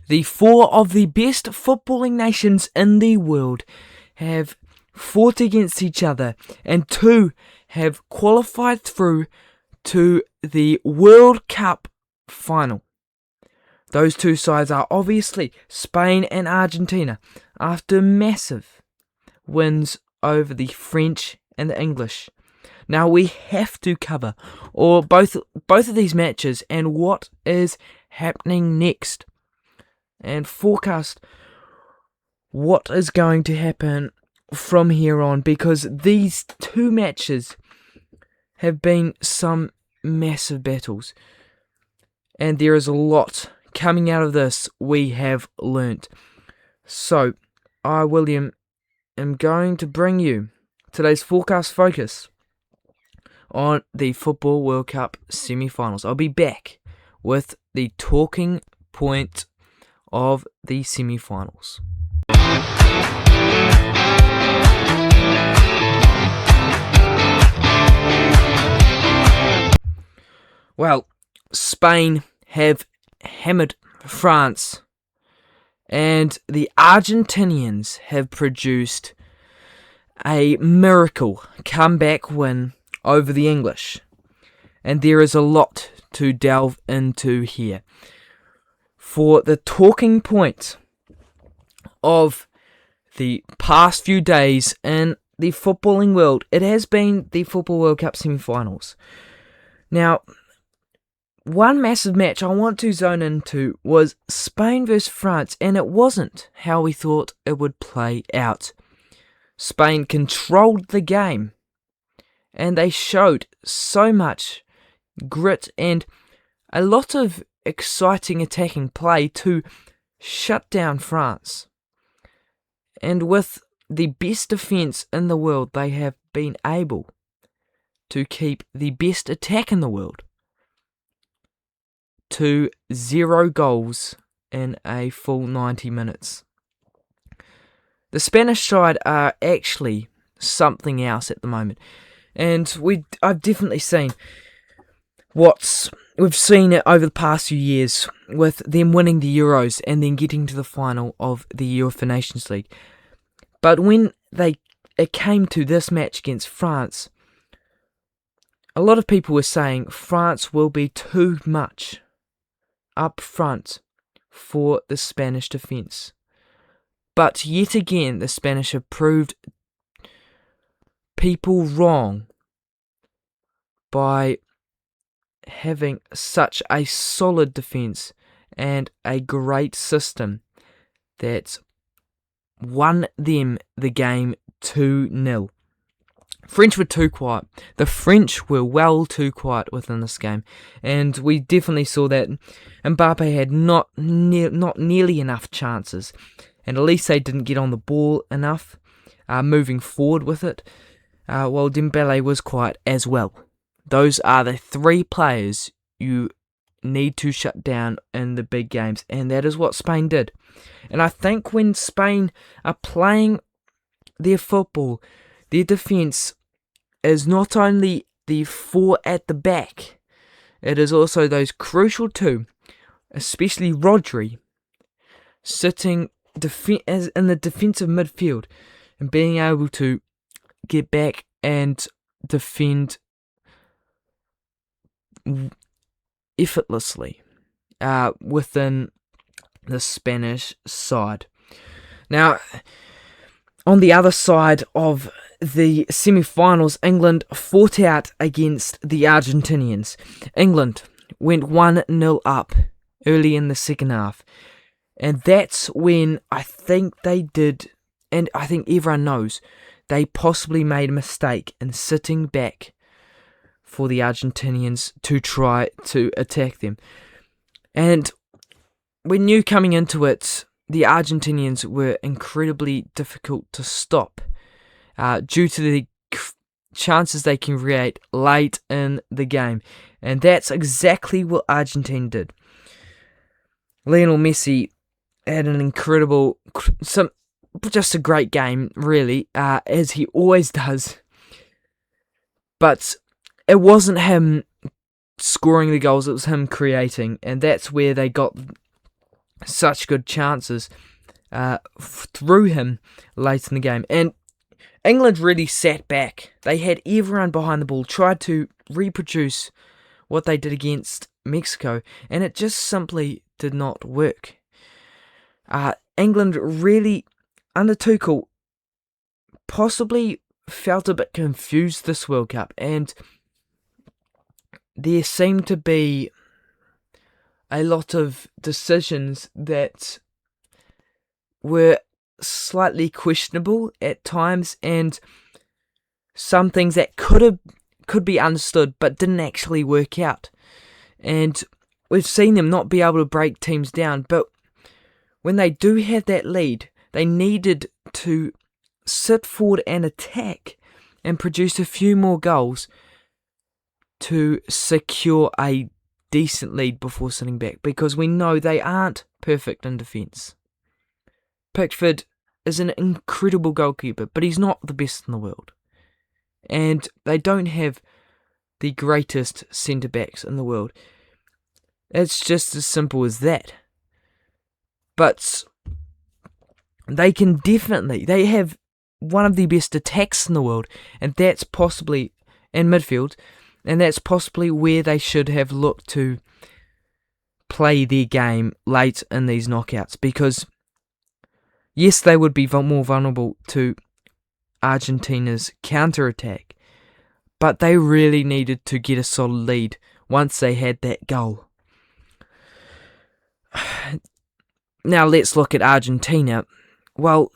The four of the best footballing nations in the world have fought against each other, and two have qualified through to the World Cup final. Those two sides are obviously Spain and Argentina, after massive wins over the French and the English. Now we have to cover both of these matches and what is happening next, and forecast what is going to happen from here on, because these two matches have been some massive battles, and there is a lot coming out of this we have learnt. So, I, William, am going to bring you today's forecast focus on the Football World Cup semi-finals. I'll be back with the talking point of the semi-finals. Well, Spain have hammered France, and the Argentinians have produced a miracle comeback win over the English, and there is a lot to delve into here. For the talking point of the past few days in the footballing world, it has been the Football World Cup semi-finals. Now, one massive match I want to zone into was Spain vs France, and it wasn't how we thought it would play out. Spain controlled the game, and they showed so much grit and a lot of exciting attacking play to shut down France. And with the best defence in the world, they have been able to keep the best attack in the world to 0 goals in a full 90 minutes. The Spanish side are actually something else at the moment, and I've definitely seen we've seen it over the past few years with them winning the Euros and then getting to the final of the UEFA Nations League. But when it came to this match against France, a lot of people were saying France will be too much up front for the Spanish defence. But yet again, the Spanish have proved people wrong by having such a solid defence and a great system that won them the game 2-0. French were too quiet. The French were well too quiet within this game, and we definitely saw that Mbappe had not nearly enough chances, and Elise didn't get on the ball enough, moving forward with it, while Dembele was quiet as well. Those are the three players you need to shut down in the big games, and that is what Spain did. And I think when Spain are playing their football, their defence is not only the four at the back, it is also those crucial two, especially Rodri, sitting in the defensive midfield and being able to get back and defend effortlessly within the Spanish side. Now, on the other side of the semi-finals, England fought out against the Argentinians. England went 1-0 up early in the second half, and that's when I think they did, and I think everyone knows, they possibly made a mistake in sitting back for the Argentinians to try to attack them. And we knew coming into it, the Argentinians were incredibly difficult to stop due to the chances they can create late in the game. And that's exactly what Argentina did. Lionel Messi had an incredible, just a great game, really, as he always does. But it wasn't him scoring the goals, it was him creating, and that's where they got such good chances through him late in the game. And England really sat back. They had everyone behind the ball, tried to reproduce what they did against Mexico, and it just simply did not work. England really, under Tuchel, possibly felt a bit confused this World Cup, and there seemed to be a lot of decisions that were slightly questionable at times, and some things that could be understood but didn't actually work out. And we've seen them not be able to break teams down, but when they do have that lead, they needed to sit forward and attack and produce a few more goals to secure a decent lead before sitting back, because we know they aren't perfect in defence. Pickford is an incredible goalkeeper, but he's not the best in the world. And they don't have the greatest centre-backs in the world. It's just as simple as that. But they have one of the best attacks in the world, and that's possibly in midfield, and that's possibly where they should have looked to play their game late in these knockouts, because yes, they would be more vulnerable to Argentina's counter-attack, but they really needed to get a solid lead once they had that goal. Now let's look at Argentina. Well,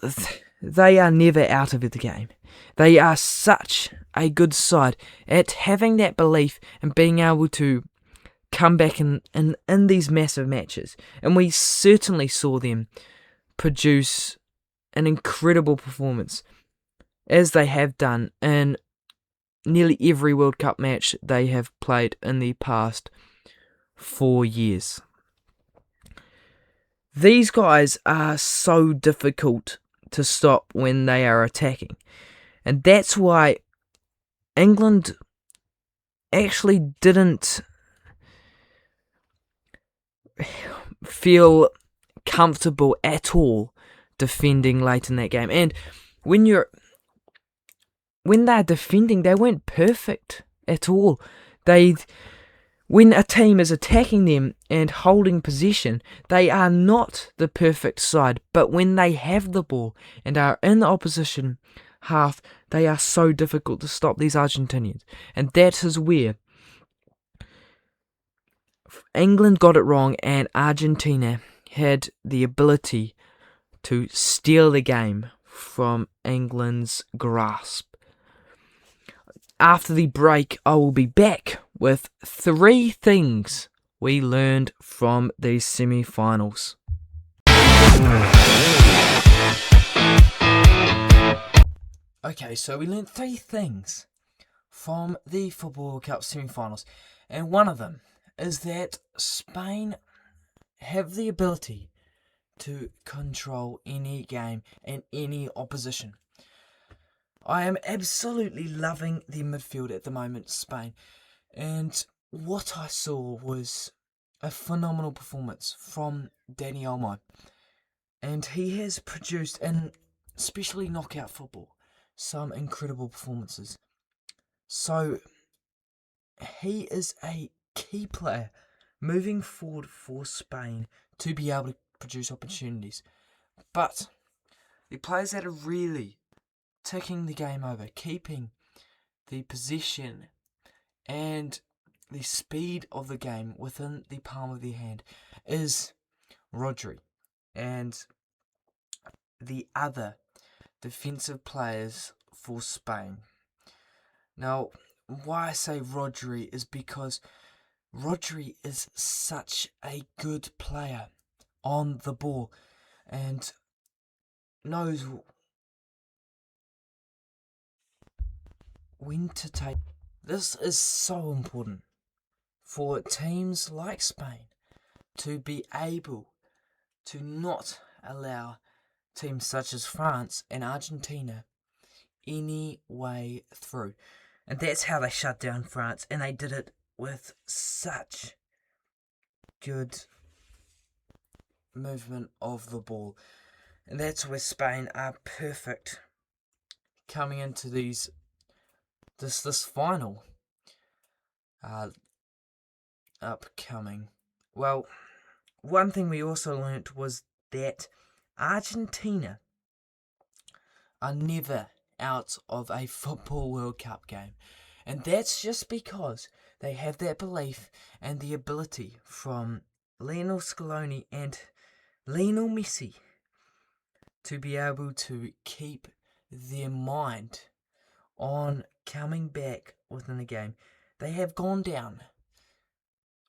they are never out of the game. They are such a good side at having that belief and being able to come back in these massive matches. And we certainly saw them produce an incredible performance, as they have done in nearly every World Cup match they have played in the past 4 years. These guys are so difficult to stop when they are attacking. And that's why England actually didn't feel comfortable at all defending late in that game. And when they're defending, they weren't perfect at all. When a team is attacking them and holding possession, they are not the perfect side. But when they have the ball and are in the opposition half, they are so difficult to stop, these Argentinians. And that is where England got it wrong, and Argentina had the ability to steal the game from England's grasp. After the break, I will be back with 3 things we learned from these semi-finals. Okay, so we learned 3 things from the FIFA World Cup semi-finals, and one of them is that Spain have the ability to control any game and any opposition. I am absolutely loving the midfield at the moment, Spain. And what I saw was a phenomenal performance from Dani Olmo. And he has produced, in especially knockout football, some incredible performances. So he is a key player moving forward for Spain to be able to produce opportunities. But the players that are really taking the game over, keeping the possession and the speed of the game within the palm of their hand, is Rodri and the other defensive players for Spain. Now, why I say Rodri is because Rodri is such a good player on the ball and knows when to take. This is so important for teams like Spain to be able to not allow teams such as France and Argentina any way through. And that's how they shut down France, and they did it with such good movement of the ball. And that's where Spain are perfect coming into this final upcoming. Well, one thing we also learnt was that Argentina are never out of a Football World Cup game. And that's just because they have that belief and the ability from Lionel Scaloni and Lionel Messi to be able to keep their mind on coming back within the game. They have gone down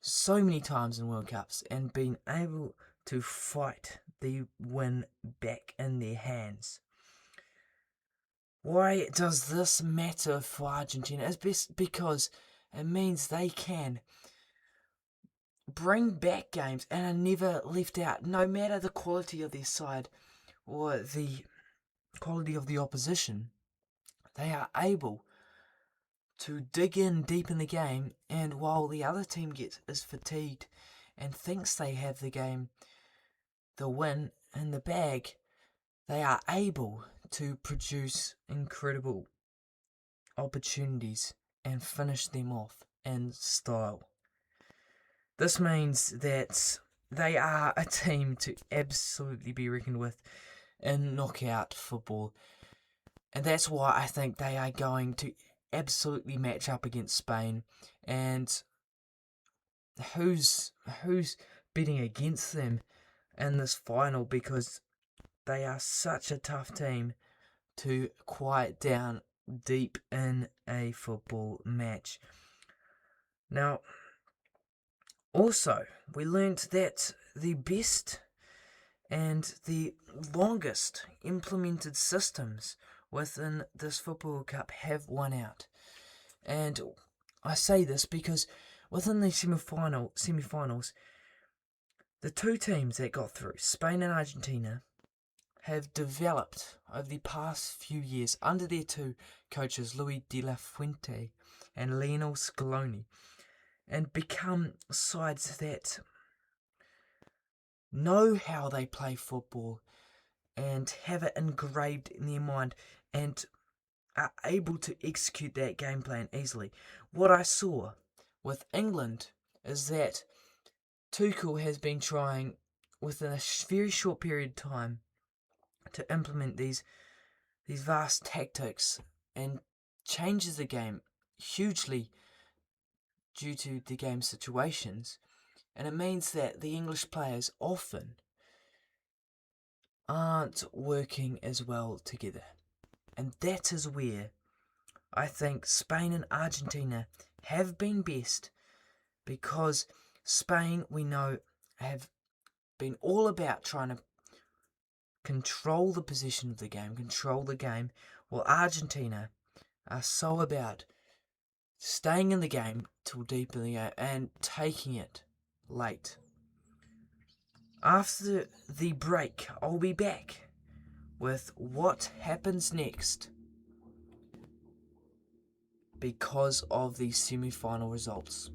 so many times in World Cups and been able to fight the win back in their hands. Why does this matter for Argentina? It's best because it means they can bring back games and are never left out, no matter the quality of their side or the quality of the opposition. They are able to dig in deep in the game, and while the other team is fatigued and thinks they have the win in the bag, they are able to produce incredible opportunities and finish them off in style. This means that they are a team to absolutely be reckoned with in knockout football. And that's why I think they are going to absolutely match up against Spain. And who's betting against them in this final, because they are such a tough team to quiet down deep in a football match. Now, also, we learnt that the best and the longest implemented systems within this Football World Cup have won out. And I say this because within the semi-finals, the two teams that got through, Spain and Argentina, have developed over the past few years under their two coaches, Luis de la Fuente and Lionel Scaloni, and become sides that know how they play football and have it engraved in their mind and are able to execute that game plan easily. What I saw with England is that Tuchel has been trying within a very short period of time to implement these vast tactics and changes the game hugely due to the game situations. And it means that the English players often aren't working as well together. And that is where I think Spain and Argentina have been best, because Spain, we know, have been all about trying to control the possession of the game, while Argentina are so about staying in the game till deep in the game and taking it late. After the break, I'll be back with what happens next because of the semi-final results.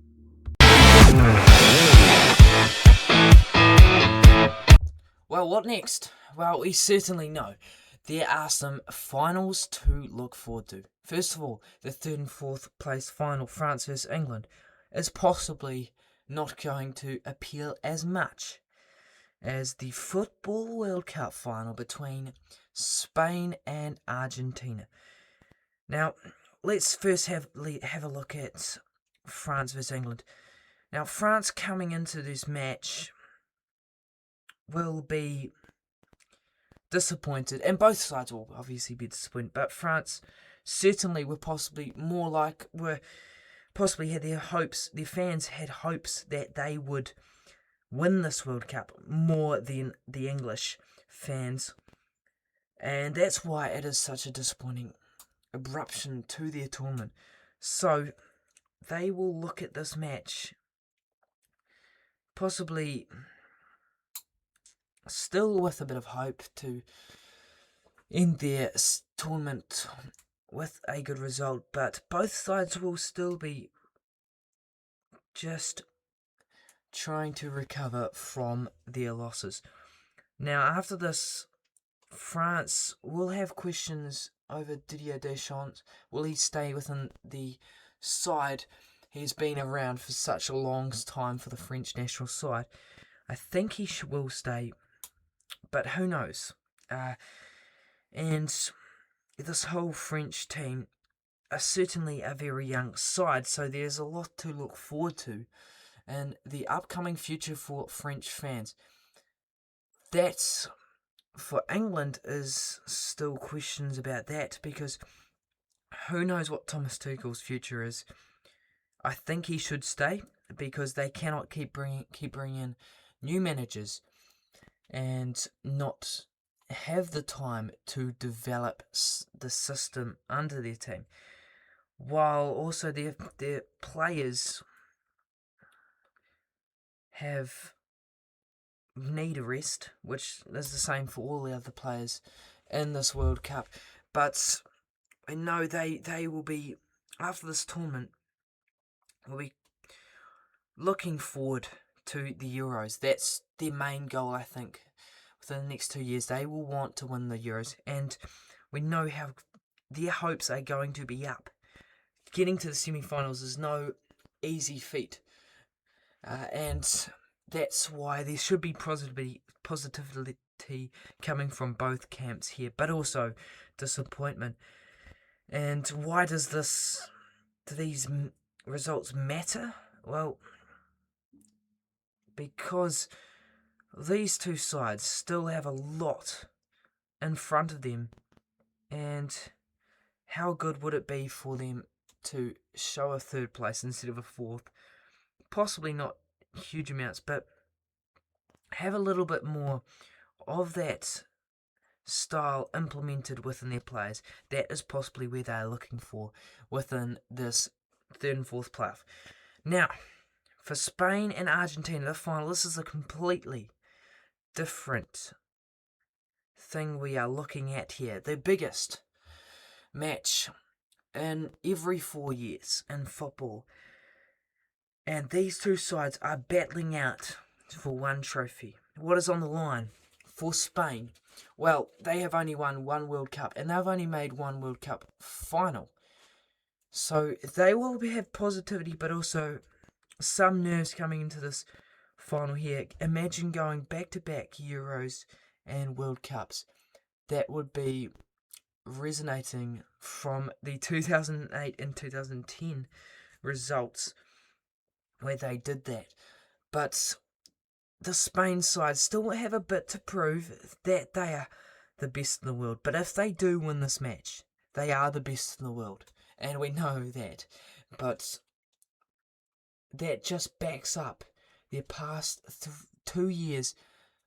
Well, what next? Well, we certainly know there are some finals to look forward to. First of all, the third and fourth place final, France vs England, is possibly not going to appeal as much as the Football World Cup final between Spain and Argentina. Now, let's first have a look at France vs England. Now, France coming into this match will be disappointed, and both sides will obviously be disappointed, but France certainly were possibly had their fans had hopes that they would win this World Cup more than the English fans, and that's why it is such a disappointing eruption to their tournament. So they will look at this match possibly still with a bit of hope to end their tournament with a good result, but both sides will still be just trying to recover from their losses. Now, after this, France will have questions over Didier Deschamps. Will he stay within the side? He's been around for such a long time for the French national side. I think he will stay, but who knows? And this whole French team are certainly a very young side, so there's a lot to look forward to in the upcoming future for French fans. That's for England is still questions about that, because who knows what Thomas Tuchel's future is. I think he should stay because they cannot keep bringing in new managers and not have the time to develop the system under their team, while also their players need a rest, which is the same for all the other players in this World Cup. But I know they will be, after this tournament, will be looking forward to the Euros. That's their main goal, I think. Within the next 2 years, they will want to win the Euros, and we know how their hopes are going to be up. Getting to the semi-finals is no easy feat, and that's why there should be positivity coming from both camps here, but also disappointment. And why do these results matter? Well, because these two sides still have a lot in front of them, and how good would it be for them to show a third place instead of a fourth? Possibly not huge amounts, but have a little bit more of that style implemented within their players. That is possibly where they are looking for within this third and fourth playoff. Now, for Spain and Argentina, the final, this is a completely different thing we are looking at here. The biggest match in every 4 years in football. And these two sides are battling out for one trophy. What is on the line for Spain? Well, they have only won one World Cup, and they've only made one World Cup final. So they will have positivity, but also some nerves coming into this final here. Imagine going back-to-back Euros and World Cups. That would be resonating from the 2008 and 2010 results where they did that. But the Spain side still have a bit to prove that they are the best in the world. But if they do win this match, they are the best in the world. And we know that. But that just backs up their past 2 years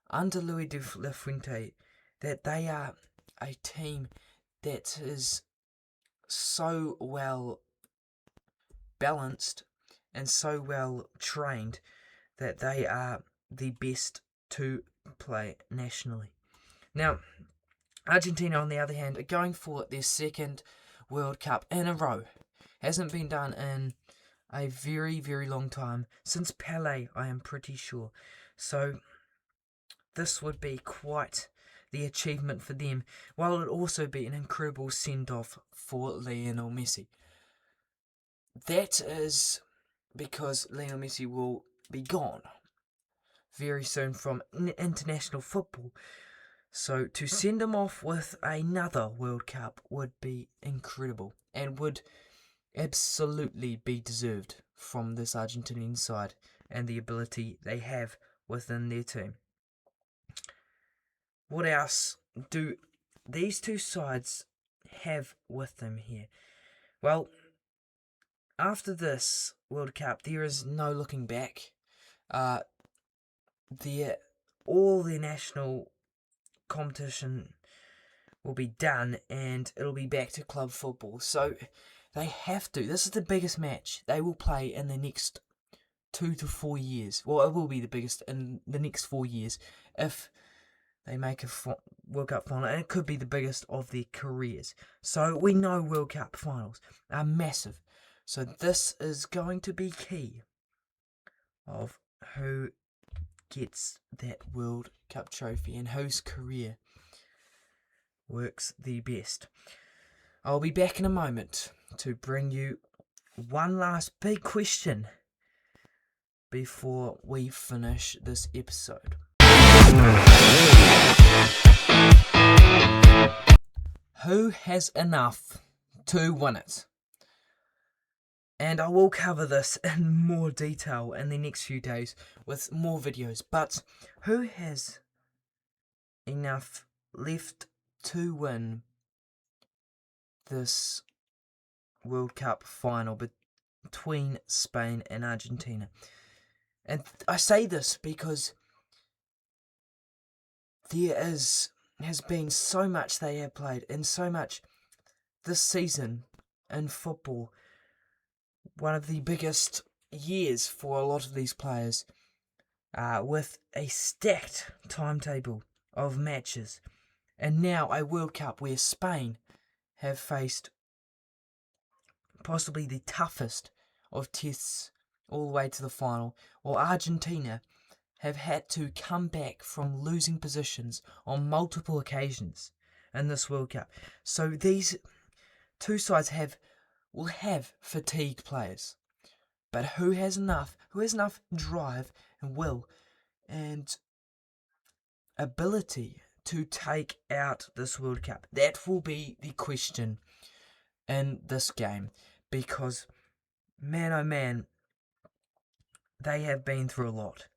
under Luis de la Fuente, that they are a team that is so well balanced and so well trained that they are the best to play nationally. Now, Argentina, on the other hand, are going for their second World Cup in a row. Hasn't been done in a very, very long time. Since Pelé, I am pretty sure. So, this would be quite the achievement for them, while it would also be an incredible send-off for Lionel Messi. That is because Lionel Messi will be gone very soon from international football. So to send him off with another World Cup would be incredible and would absolutely be deserved from this Argentinian side and the ability they have within their team. What else do these two sides have with them here? Well, after this World Cup, there is no looking back. All their national competition will be done, and it'll be back to club football. So they have to. This is the biggest match they will play in the next 2 to 4 years. Well, it will be the biggest in the next 4 years if they make a World Cup final, and it could be the biggest of their careers. So we know World Cup finals are massive. So this is going to be key of who gets that World Cup trophy and whose career works the best. I'll be back in a moment to bring you one last big question before we finish this episode. Who has enough to win it? And I will cover this in more detail in the next few days with more videos. But who has enough left to win this World Cup final between Spain and Argentina? And I say this because there has been so much they have played and so much this season in football. One of the biggest years for a lot of these players, with a stacked timetable of matches, and now a World Cup where Spain have faced possibly the toughest of tests all the way to the final, while Argentina have had to come back from losing positions on multiple occasions in this World Cup. So these two sides will have fatigued players. But who has enough drive and will and ability to take out this World Cup? That will be the question in this game, because man oh man, they have been through a lot.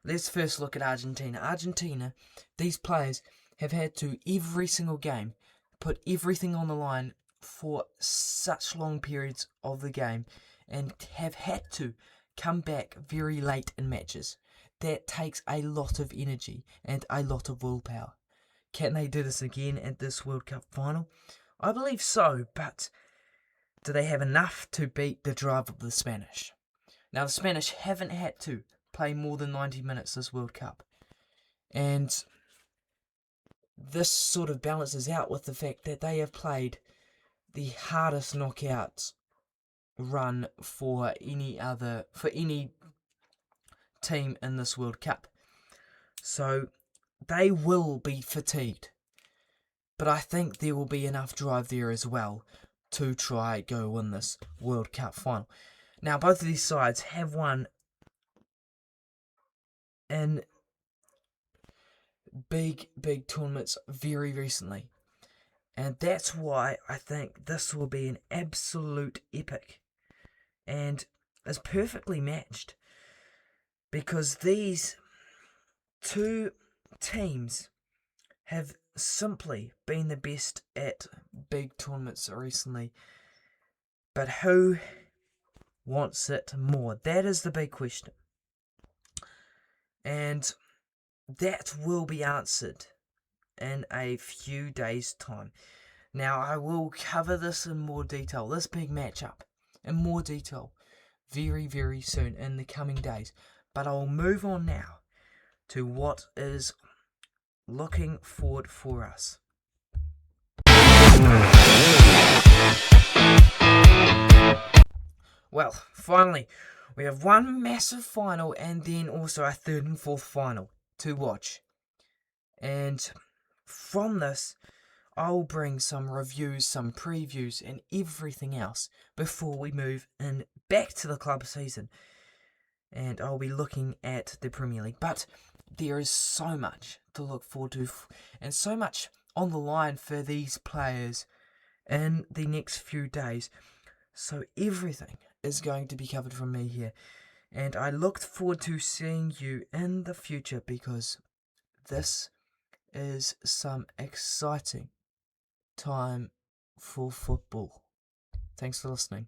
Let's first look at Argentina. Argentina, these players have had to, every single game, put everything on the line for such long periods of the game and have had to come back very late in matches. That takes a lot of energy and a lot of willpower. Can they do this again at this World Cup final? I believe so, but do they have enough to beat the drive of the Spanish? Now, the Spanish haven't had to play more than 90 minutes this World Cup, and this sort of balances out with the fact that they have played the hardest knockout run for any team in this World Cup. So they will be fatigued, but I think there will be enough drive there as well to try go win this World Cup final. Now, both of these sides have won in big tournaments very recently, and that's why I think this will be an absolute epic and is perfectly matched, because these two teams have simply been the best at big tournaments recently. But who wants it more? That is the big question. And that will be answered in a few days' time. Now, I will cover this in more detail, this big matchup, in more detail, very soon in the coming days. But I'll move on now to what is looking forward for us. Well, finally, we have one massive final and then also a third and fourth final to watch. And from this, I'll bring some reviews, some previews, and everything else before we move in back to the club season. And I'll be looking at the Premier League. But there is so much to look forward to and so much on the line for these players in the next few days. So everything is going to be covered from me here. And I look forward to seeing you in the future, because this is some exciting time for football. Thanks for listening.